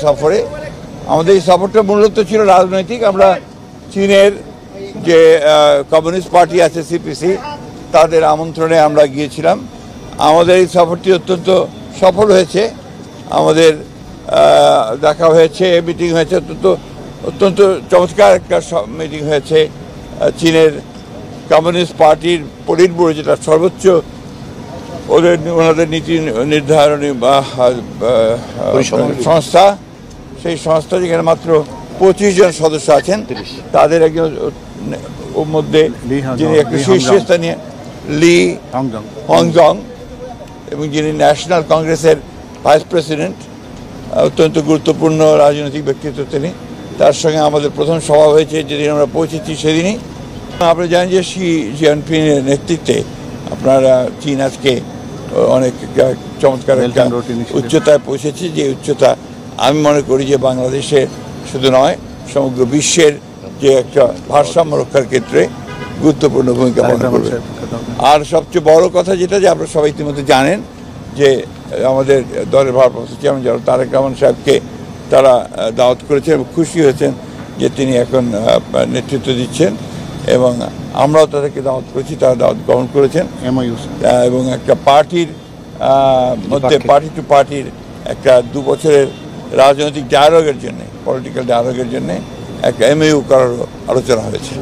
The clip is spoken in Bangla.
সফরে আমাদের এই সফরটা মূলত ছিল রাজনৈতিক। আমরা চীনের যে কমিউনিস্ট পার্টি আছে সিপিসি, তাদের আমন্ত্রণে আমরা গিয়েছিলাম। আমাদের এই সফরটি অত্যন্ত সফল হয়েছে। আমাদের দেখা হয়েছে, মিটিং হয়েছে, অত্যন্ত চমৎকার একটা মিটিং হয়েছে। চীনের কমিউনিস্ট পার্টির পলিট ব্যুরো, যেটা সর্বোচ্চ ওনাদের নীতি নির্ধারণী সংস্থা, সেই সংস্থা যেখানে মাত্র 25 জন সদস্য আছেন, তাদের একজন ওর মধ্যে যিনি একটা শীর্ষস্থানীয় লি হংজং এবং যিনি ন্যাশনাল কংগ্রেসের ভাইস প্রেসিডেন্ট, অত্যন্ত গুরুত্বপূর্ণ রাজনৈতিক ব্যক্তিত্ব তিনি। তার সঙ্গে আমাদের প্রথম সভা হয়েছে যেদিন আমরা পৌঁছেছি সেদিনই। আপনারা জানেন যে শি জিনপিংয়ের নেতৃত্বে আপনারা চীন আজকে অনেক চমৎকার একটা উচ্চতায় পৌঁছেছে, যে উচ্চতা আমি মনে করি যে বাংলাদেশে শুধু নয়, সমগ্র বিশ্বের যে একটা ভারসাম্য রক্ষার ক্ষেত্রে গুরুত্বপূর্ণ ভূমিকা পালন করবে। আর সবচেয়ে বড় কথা যেটা, যে আপনারা সবাই ইতিমধ্যে জানেন যে আমাদের দলের ভারপ্রাপ্ত চেয়ারম্যান জনাব তারেক রহমান সাহেবকে তারা দাওয়াত করেছেন এবং খুশি হয়েছেন যে তিনি এখন নেতৃত্ব দিচ্ছেন, এবং আমরাও তাদেরকে দাওয়াত করেছি, তারা দাওয়াত গ্রহণ করেছেন এবং একটা পার্টির মধ্যে পার্টি টু পার্টির একটা 2 বছরের রাজনৈতিক ডায়ালগের জন্য, পলিটিক্যাল ডায়ালগের জন্য একটা MOU করার আলোচনা হয়েছে।